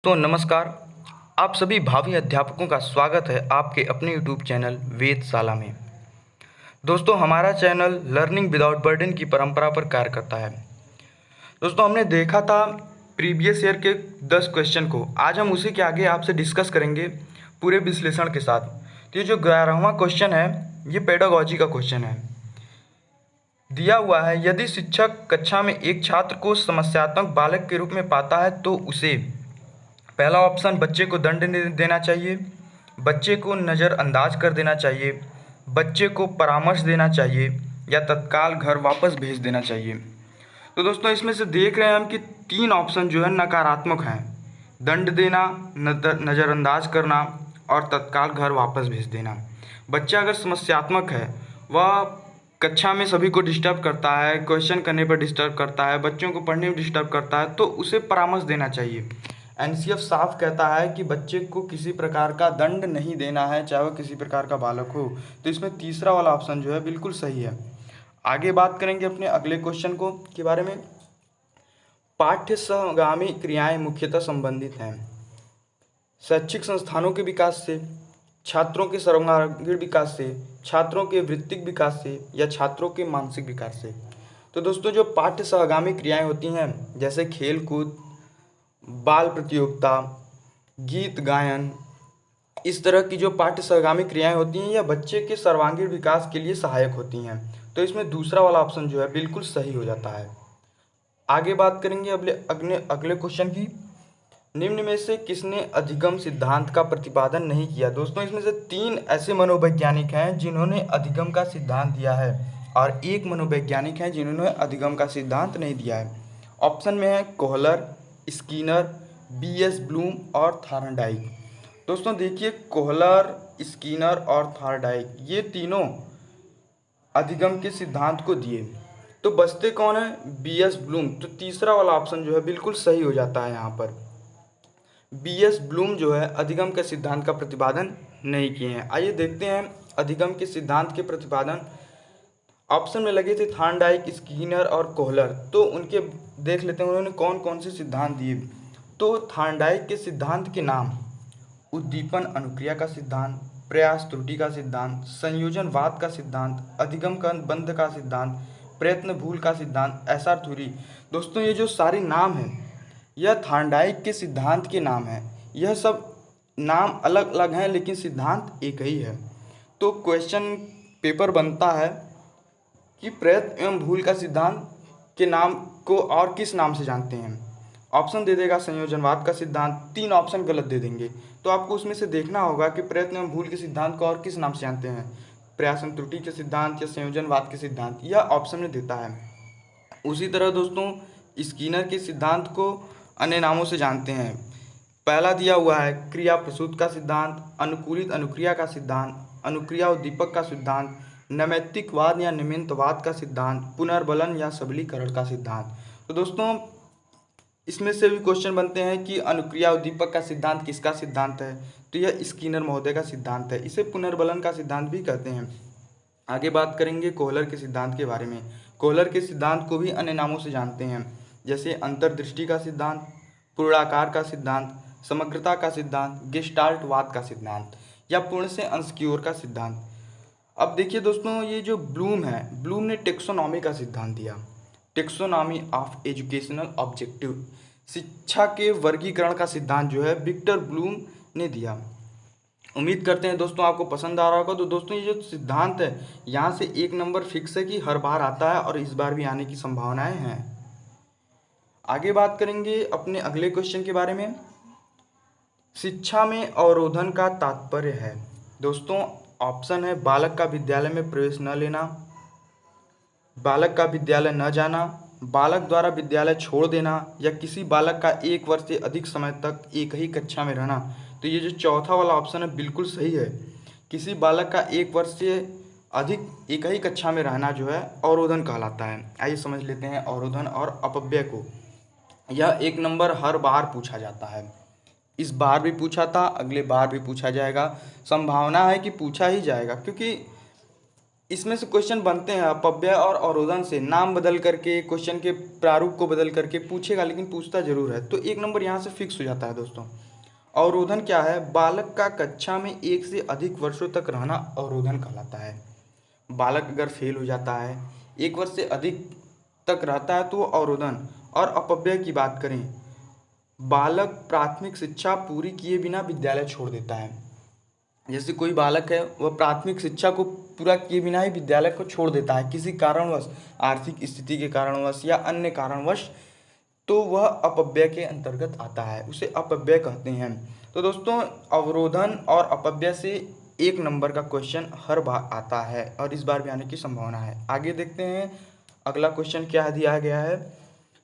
तो नमस्कार। आप सभी भावी अध्यापकों का स्वागत है आपके अपने YouTube चैनल वेदशाला में। दोस्तों, हमारा चैनल लर्निंग विदाउट बर्डन की परंपरा पर कार्य करता है। दोस्तों, हमने देखा था प्रीवियस ईयर के 10 क्वेश्चन को। आज हम उसी के आगे आपसे डिस्कस करेंगे पूरे विश्लेषण के साथ। तो ये जो 11वां क्वेश्चन है, ये पेडागॉजी का क्वेश्चन है। दिया हुआ है, यदि शिक्षक कक्षा में एक छात्र को समस्यात्मक बालक के रूप में पाता है तो उसे पहला ऑप्शन बच्चे को दंड देना चाहिए, बच्चे को नज़रअंदाज कर देना चाहिए, बच्चे को परामर्श देना चाहिए या तत्काल घर वापस भेज देना चाहिए। तो दोस्तों, इसमें से देख रहे हैं हम कि 3 ऑप्शन जो है नकारात्मक हैं। दंड देना, नज़रअंदाज करना और तत्काल घर वापस भेज देना। बच्चा अगर समस्यात्मक है, वह कक्षा में सभी को डिस्टर्ब करता है, क्वेश्चन करने पर डिस्टर्ब करता है, बच्चों को पढ़ने में डिस्टर्ब करता है, तो उसे परामर्श देना चाहिए। एनसीएफ साफ कहता है कि बच्चे को किसी प्रकार का दंड नहीं देना है, चाहे वह किसी प्रकार का बालक हो। तो इसमें तीसरा वाला ऑप्शन जो है बिल्कुल सही है। आगे बात करेंगे अपने अगले क्वेश्चन को के बारे में। पाठ्य सहगामी क्रियाएं मुख्यतः संबंधित हैं शैक्षिक संस्थानों के विकास से, छात्रों के सर्वांगीण विकास से, छात्रों के वृत्तिक विकास से या छात्रों के मानसिक विकास से। तो दोस्तों, जो पाठ्य सहगामी क्रियाएं होती हैं, जैसे खेल कूद, बाल प्रतियोगिता, गीत गायन, इस तरह की जो पाठ्य सहगामी क्रियाएं होती हैं, यह बच्चे के सर्वांगीण विकास के लिए सहायक होती हैं। तो इसमें दूसरा वाला ऑप्शन जो है बिल्कुल सही हो जाता है। आगे बात करेंगे अगले क्वेश्चन की। निम्न में से किसने अधिगम सिद्धांत का प्रतिपादन नहीं किया? दोस्तों, इसमें से 3 ऐसे मनोवैज्ञानिक हैं जिन्होंने अधिगम का सिद्धांत दिया है और 1 मनोवैज्ञानिक हैं जिन्होंने अधिगम का सिद्धांत नहीं दिया है। ऑप्शन में है कोहलर, स्किनर, बीएस ब्लूम और थॉर्नडाइक। दोस्तों देखिए, कोहलर, स्किनर और थॉर्नडाइक ये तीनों अधिगम के सिद्धांत को दिए। तो बचते कौन है? BS bloom. तो तीसरा वाला ऑप्शन जो है बिल्कुल सही हो जाता है। यहाँ पर बीएस ब्लूम जो है अधिगम के सिद्धांत का प्रतिपादन नहीं किए हैं। आइए देखते हैं अधिगम के सिद्धांत के प्रतिपादन। ऑप्शन में लगे थे थॉर्नडाइक, स्किनर और कोहलर। तो उनके देख लेते हैं उन्होंने कौन कौन से सिद्धांत दिए। तो थॉर्नडाइक के सिद्धांत के नाम: उद्दीपन अनुक्रिया का सिद्धांत, प्रयास त्रुटि का सिद्धांत, संयोजनवाद का सिद्धांत, अधिगम का बंध का सिद्धांत, प्रयत्न भूल का सिद्धांत, एसआर थ्योरी। दोस्तों, ये जो सारे नाम हैं, यह थॉर्नडाइक के सिद्धांत के नाम हैं। यह सब नाम अलग अलग हैं लेकिन सिद्धांत एक ही है। तो क्वेश्चन पेपर बनता है कि प्रयत्न एवं भूल का सिद्धांत के नाम को और किस नाम से जानते हैं? ऑप्शन दे देगा संयोजनवाद का सिद्धांत, 3 ऑप्शन गलत दे देंगे। तो आपको उसमें से देखना होगा कि प्रयत्न एवं भूल के सिद्धांत को और किस नाम से जानते हैं, प्रयास एवं त्रुटि के सिद्धांत या संयोजनवाद के सिद्धांत, यह ऑप्शन में देता है। उसी तरह दोस्तों, स्किनर के सिद्धांत को अन्य नामों से जानते हैं। पहला दिया हुआ है क्रिया प्रसूत का सिद्धांत, अनुकूलित अनुक्रिया का सिद्धांत, अनुक्रिया उद्दीपक का सिद्धांत, नैमित्तिकवाद या निमित्तवाद का सिद्धांत, पुनर्बलन या सबलीकरण का सिद्धांत। तो दोस्तों, इसमें से भी क्वेश्चन बनते हैं कि अनुक्रिया उद्दीपक का सिद्धांत किसका सिद्धांत है? तो यह स्किनर महोदय का सिद्धांत है। इसे पुनर्बलन का सिद्धांत भी कहते हैं। आगे बात करेंगे कोहलर के सिद्धांत के बारे में। कोहलर के सिद्धांत को भी अन्य नामों से जानते हैं, जैसे अंतर्दृष्टि का सिद्धांत, पूर्णाकार का सिद्धांत, समग्रता का सिद्धांत, गेस्टाल्टवाद का सिद्धांत या पूर्ण से अंश की ओर का सिद्धांत। अब देखिए दोस्तों, ये जो ब्लूम है, ब्लूम ने टेक्सोनॉमी का सिद्धांत दिया। टेक्सोनॉमी ऑफ एजुकेशनल ऑब्जेक्टिव, शिक्षा के वर्गीकरण का सिद्धांत जो है विक्टर ब्लूम ने दिया। उम्मीद करते हैं दोस्तों आपको पसंद आ रहा होगा। तो दोस्तों, ये जो सिद्धांत है, यहाँ से 1 नंबर फिक्स है कि हर बार आता है और इस बार भी आने की संभावनाएं हैं। आगे बात करेंगे अपने अगले क्वेश्चन के बारे में। शिक्षा में अवरोधन का तात्पर्य है। दोस्तों, ऑप्शन है बालक का विद्यालय में प्रवेश न लेना, बालक का विद्यालय न जाना, बालक द्वारा विद्यालय छोड़ देना या किसी बालक का 1 वर्ष से अधिक समय तक एक ही कक्षा में रहना। तो ये जो चौथा वाला ऑप्शन है बिल्कुल सही है। किसी बालक का 1 वर्ष से अधिक एक ही कक्षा में रहना जो है अवरोधन कहलाता है। आइए समझ लेते हैं अवरोधन और अपव्यय को। यह 1 नंबर हर बार पूछा जाता है। इस बार भी पूछा था, अगले बार भी पूछा जाएगा, संभावना है कि पूछा ही जाएगा, क्योंकि इसमें से क्वेश्चन बनते हैं अपव्यय और अवरोधन से, नाम बदल करके क्वेश्चन के प्रारूप को बदल करके पूछेगा, लेकिन पूछता जरूर है। तो 1 नंबर यहाँ से फिक्स हो जाता है दोस्तों। अवरोधन क्या है? बालक का कक्षा में 1 से अधिक वर्षों तक रहना अवरोधन कहलाता है। बालक अगर फेल हो जाता है, 1 वर्ष से अधिक तक रहता है, तो वो अवरोधन। और अपव्यय की बात करें, बालक प्राथमिक शिक्षा पूरी किए बिना विद्यालय छोड़ देता है। जैसे कोई बालक है, वह प्राथमिक शिक्षा को पूरा किए बिना ही विद्यालय को छोड़ देता है किसी कारणवश, आर्थिक स्थिति के कारणवश या अन्य कारणवश, तो वह अपव्यय के अंतर्गत आता है, उसे अपव्यय कहते हैं। तो दोस्तों, अवरोधन और अपव्यय से 1 नंबर का क्वेश्चन हर बार आता है और इस बार भी आने की संभावना है। आगे देखते हैं अगला क्वेश्चन क्या दिया गया है।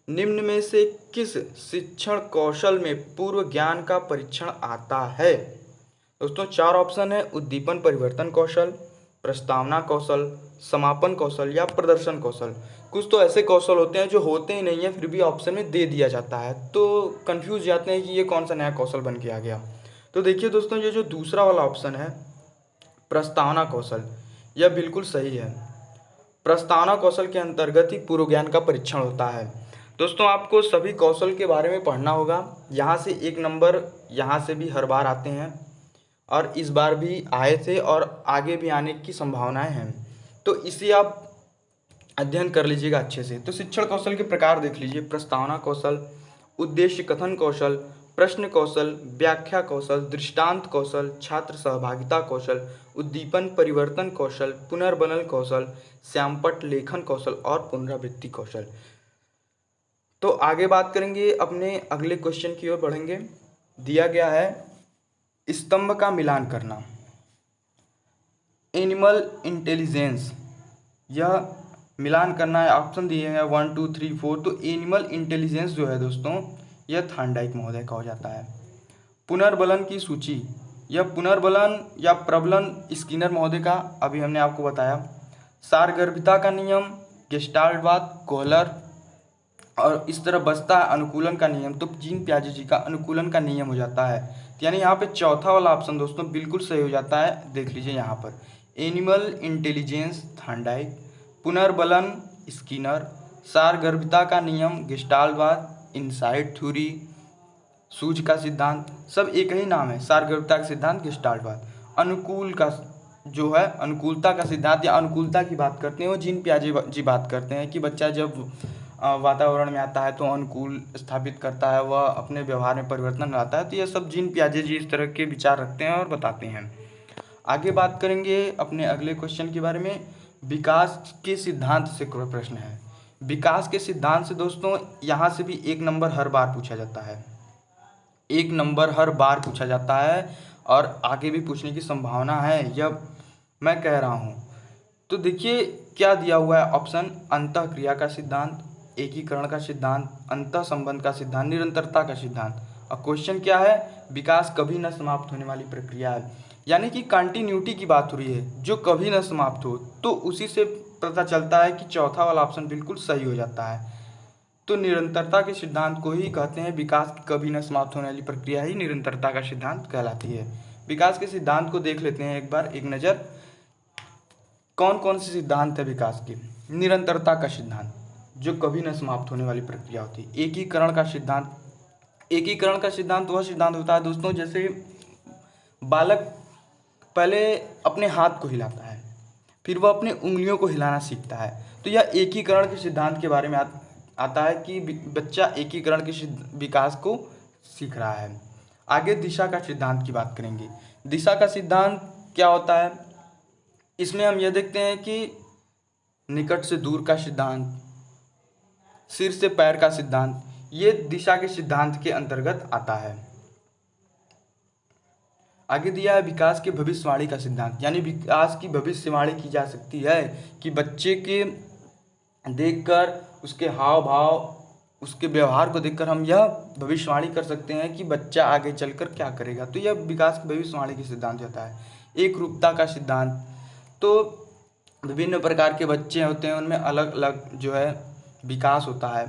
निम्न में से किस शिक्षण कौशल में पूर्व ज्ञान का परीक्षण आता है? दोस्तों 4 ऑप्शन है, उद्दीपन परिवर्तन कौशल, प्रस्तावना कौशल, समापन कौशल या प्रदर्शन कौशल। कुछ तो ऐसे कौशल होते हैं जो होते ही नहीं है, फिर भी ऑप्शन में दे दिया जाता है, तो कंफ्यूज जाते हैं कि ये कौन सा नया कौशल बन के आ गया। तो देखिए दोस्तों, ये जो दूसरा वाला ऑप्शन है प्रस्तावना कौशल, यह बिल्कुल सही है। प्रस्तावना कौशल के अंतर्गत ही पूर्व ज्ञान का परीक्षण होता है। दोस्तों, आपको सभी कौशल के बारे में पढ़ना होगा। यहाँ से 1 नंबर यहाँ से भी हर बार आते हैं और इस बार भी आए थे और आगे भी आने की संभावनाएं हैं, तो इसे आप अध्ययन कर लीजिएगा अच्छे से। तो शिक्षण कौशल के प्रकार देख लीजिए। प्रस्तावना कौशल, उद्देश्य कथन कौशल, प्रश्न कौशल, व्याख्या कौशल, दृष्टांत कौशल, छात्र सहभागिता कौशल, उद्दीपन परिवर्तन कौशल, पुनर्बनन कौशल, श्यामपट्ट लेखन कौशल और पुनरावृत्ति कौशल। तो आगे बात करेंगे, अपने अगले क्वेश्चन की ओर बढ़ेंगे। दिया गया है स्तंभ का मिलान करना, एनिमल इंटेलिजेंस, यह मिलान करना है। ऑप्शन दिए हैं 1 2 3 4। तो एनिमल इंटेलिजेंस जो है दोस्तों, यह थार्नडाइक महोदय का हो जाता है। पुनर्बलन की सूची, यह पुनर्बलन या प्रबलन स्किनर महोदय का अभी हमने आपको बताया। सारगर्भिता का नियम, गेस्टाल्टवाद, कोहलर, और इस तरह बचता है अनुकूलन का नियम, तो जीन पियाजे जी का अनुकूलन का नियम हो जाता है। तो यानी यहाँ पे चौथा वाला ऑप्शन दोस्तों बिल्कुल सही हो जाता है। देख लीजिए यहाँ पर, एनिमल इंटेलिजेंस थार्नडाइक, पुनर्बलन स्किनर, सारगर्भिता का नियम गेस्टाल्टवाद, इनसाइट थ्योरी, सूझ का सिद्धांत, सब एक ही नाम है, सारगर्भिता का सिद्धांत, गेस्टाल्टवाद। अनुकूल का जो है, अनुकूलता का सिद्धांत या अनुकूलता की बात करते हैं वो जीन पियाजे जी बात करते हैं कि बच्चा जब वातावरण में आता है तो अनुकूल स्थापित करता है, वह अपने व्यवहार में परिवर्तन लाता है। तो यह सब जीन पियाजे जी इस तरह के विचार रखते हैं और बताते हैं। आगे बात करेंगे अपने अगले क्वेश्चन के बारे में। विकास के सिद्धांत से कोई प्रश्न है। विकास के सिद्धांत से दोस्तों यहाँ से भी 1 नंबर हर बार पूछा जाता है, 1 नंबर हर बार पूछा जाता है और आगे भी पूछने की संभावना है, यह मैं कह रहा हूँ। तो देखिए क्या दिया हुआ है ऑप्शन, अंतःक्रिया का सिद्धांत, एकीकरण का सिद्धांत, अंतः संबंध का सिद्धांत, निरंतरता का सिद्धांत। और क्वेश्चन क्या है, विकास कभी न समाप्त होने वाली प्रक्रिया है, यानी कि कंटिन्यूटी की बात हो रही है, जो कभी न समाप्त हो। तो उसी से पता चलता है कि चौथा वाला ऑप्शन बिल्कुल सही हो जाता है। तो निरंतरता के सिद्धांत को ही कहते हैं, विकास की कभी न समाप्त होने वाली प्रक्रिया ही निरंतरता का सिद्धांत कहलाती है। विकास के सिद्धांत को देख लेते हैं एक बार एक नज़र, कौन कौन से सिद्धांत है विकास के। निरंतरता का सिद्धांत, जो कभी न समाप्त होने वाली प्रक्रिया होती है। एकीकरण का सिद्धांत, एकीकरण का सिद्धांत वह सिद्धांत होता है दोस्तों, जैसे बालक पहले अपने हाथ को हिलाता है, फिर वह अपने उंगलियों को हिलाना सीखता है, तो यह एकीकरण के सिद्धांत के बारे में आता है कि बच्चा एकीकरण के विकास को सीख रहा है। आगे दिशा का सिद्धांत की बात करेंगे। दिशा का सिद्धांत क्या होता है, इसमें हम यह देखते हैं कि निकट से दूर का सिद्धांत, सिर से पैर का सिद्धांत, ये दिशा के सिद्धांत के अंतर्गत आता है। आगे दिया है विकास के भविष्यवाणी का सिद्धांत, यानी विकास की भविष्यवाणी की जा सकती है कि बच्चे के देखकर, उसके हाव भाव, उसके व्यवहार को देखकर हम यह भविष्यवाणी कर सकते हैं कि बच्चा आगे चलकर क्या करेगा। तो यह विकास की भविष्यवाणी के सिद्धांत होता है। एक रूपता का सिद्धांत, तो विभिन्न प्रकार के बच्चे होते हैं, उनमें अलग अलग जो है विकास होता है।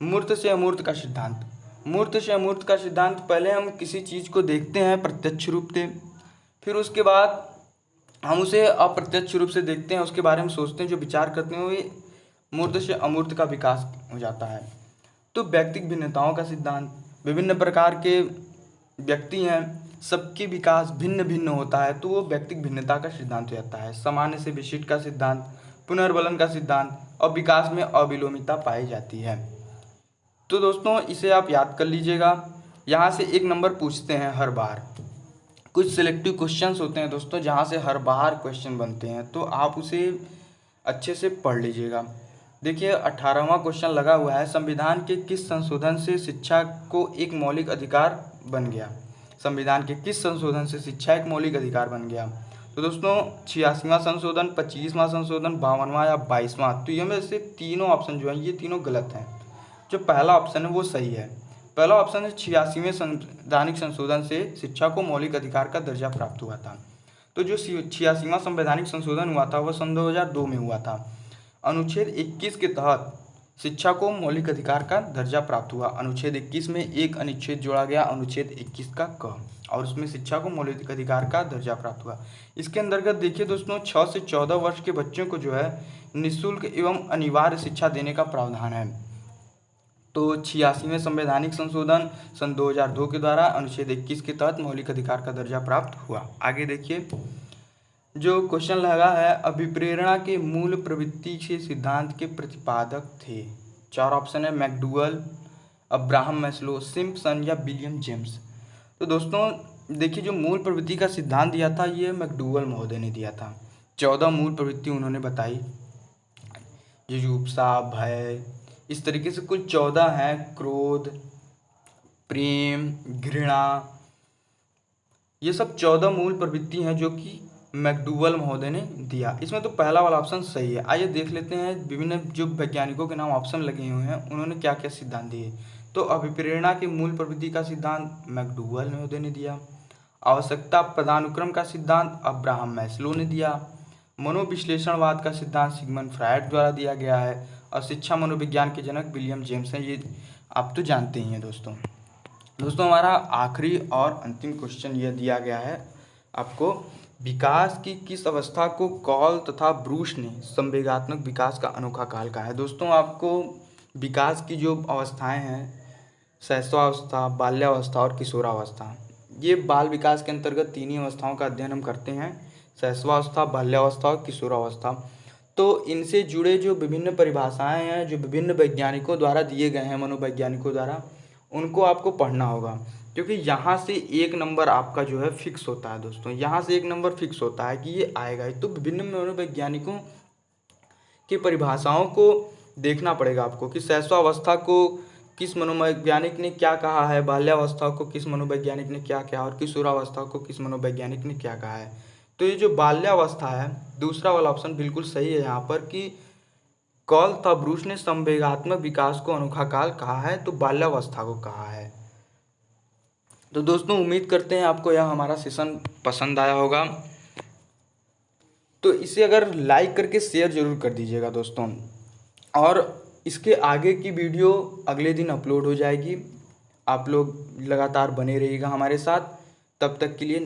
मूर्त से अमूर्त का सिद्धांत, मूर्त से अमूर्त का सिद्धांत, पहले हम किसी चीज़ को देखते हैं प्रत्यक्ष रूप से, फिर उसके बाद हम उसे अप्रत्यक्ष रूप से देखते हैं, उसके बारे में सोचते हैं, जो विचार करते हैं, वे मूर्त से अमूर्त का विकास हो जाता है। तो व्यक्तिगत भिन्नताओं का सिद्धांत, विभिन्न प्रकार के व्यक्ति हैं, सबके विकास भिन्न भिन्न होता है, तो वो व्यक्तिगत भिन्नता का सिद्धांत हो जाता है। सामान्य से विशिष्ट का सिद्धांत, पुनर्बलन का सिद्धांत, और विकास में अविलोमिता पाई जाती है। तो दोस्तों इसे आप याद कर लीजिएगा। यहाँ से एक नंबर पूछते हैं हर बार, कुछ सिलेक्टिव क्वेश्चंस होते हैं दोस्तों जहाँ से हर बार क्वेश्चन बनते हैं, तो आप उसे अच्छे से पढ़ लीजिएगा। देखिए 18वां क्वेश्चन लगा हुआ है, संविधान के किस संशोधन से शिक्षा को एक मौलिक अधिकार बन गया। संविधान के किस संशोधन से शिक्षा एक मौलिक अधिकार बन गया। तो दोस्तों 86वां संशोधन, 25वां संशोधन, 52वां या 22वां। तो ये में से तीनों ऑप्शन जो हैं ये तीनों गलत हैं। जो पहला ऑप्शन है वो सही है। पहला ऑप्शन है 86वें संवैधानिक संशोधन से शिक्षा को मौलिक अधिकार का दर्जा प्राप्त हुआ था। तो जो 86वां संवैधानिक संशोधन हुआ था वह सन 2002 में हुआ था। अनुच्छेद 21 के तहत शिक्षा को मौलिक अधिकार का दर्जा प्राप्त हुआ। अनुच्छेद 21 में एक अनुच्छेद जोड़ा गया, अनुच्छेद 21 का क, और उसमें शिक्षा को मौलिक अधिकार का दर्जा प्राप्त हुआ। इसके अंतर्गत देखिए दोस्तों 6 से 14 वर्ष के बच्चों को जो है निःशुल्क एवं अनिवार्य शिक्षा देने का प्रावधान है। तो 86वें संवैधानिक संशोधन सन 2002 के द्वारा अनुच्छेद 21 के तहत मौलिक अधिकार का दर्जा प्राप्त हुआ। आगे देखिए जो क्वेश्चन लगा है, अभिप्रेरणा के मूल प्रवृत्ति के सिद्धांत के प्रतिपादक थे। 4 ऑप्शन है, मैकडूगल, अब्राहम मैस्लो, सिम्पसन या विलियम जेम्स। तो दोस्तों देखिए जो मूल प्रवृत्ति का सिद्धांत दिया था ये मैकडूगल महोदय ने दिया था। 14 मूल प्रवृत्ति उन्होंने बताई, जुजुप्सा, भय, इस तरीके से कुल 14 हैं। क्रोध, प्रेम, घृणा, ये सब 14 मूल प्रवृत्ति हैं जो कि मैकडूगल महोदय ने दिया। इसमें तो पहला वाला ऑप्शन सही है। आइए देख लेते हैं विभिन्न जो वैज्ञानिकों के नाम ऑप्शन लगे हुए हैं उन्होंने क्या क्या सिद्धांत दिए। तो अभिप्रेरणा के मूल प्रवृत्ति का सिद्धांत मैकडूगल महोदय ने दिया। आवश्यकता पदानुक्रम का सिद्धांत अब्राहम मैस्लो ने दिया। मनोविश्लेषणवाद का सिद्धांत सिगमंड फ्रायड द्वारा दिया गया है। और शिक्षा मनोविज्ञान के जनक विलियम जेम्स हैं, ये आप तो जानते ही हैं दोस्तों हमारा आखिरी और अंतिम क्वेश्चन यह दिया गया है आपको, विकास की किस अवस्था को कॉल तथा ब्रूस ने संवेगात्मक विकास का अनोखा काल कहा है। दोस्तों आपको विकास की जो अवस्थाएं हैं, शैशवावस्था, बाल्यावस्था और किशोरावस्था, ये बाल विकास के अंतर्गत 3 ही अवस्थाओं का अध्ययन हम करते हैं, शैशवावस्था, बाल्यावस्था और किशोरावस्था। तो इनसे जुड़े जो विभिन्न परिभाषाएं हैं जो विभिन्न वैज्ञानिकों द्वारा दिए गए हैं, मनोवैज्ञानिकों द्वारा, उनको आपको पढ़ना होगा, क्योंकि यहाँ से एक नंबर आपका जो है फिक्स होता है दोस्तों। यहाँ से एक नंबर फिक्स होता है कि ये आएगा ही। तो विभिन्न मनोवैज्ञानिकों की परिभाषाओं को देखना पड़ेगा आपको कि शैशवावस्था को किस मनोवैज्ञानिक ने क्या कहा है, बाल्यावस्था को किस मनोवैज्ञानिक ने क्या कहा, और किशोरावस्था को किस मनोवैज्ञानिक ने क्या कहा है। तो ये जो बाल्यावस्था है, दूसरा वाला ऑप्शन बिल्कुल सही है यहाँ पर कि कॉल तथा ब्रूस ने संवेगात्मक विकास को अनोखा काल कहा है, तो बाल्यावस्था को कहा है। तो दोस्तों उम्मीद करते हैं आपको यह हमारा सेशन पसंद आया होगा। तो इसे अगर लाइक करके शेयर जरूर कर दीजिएगा दोस्तों, और इसके आगे की वीडियो अगले दिन अपलोड हो जाएगी। आप लोग लगातार बने रहिएगा हमारे साथ। तब तक के लिए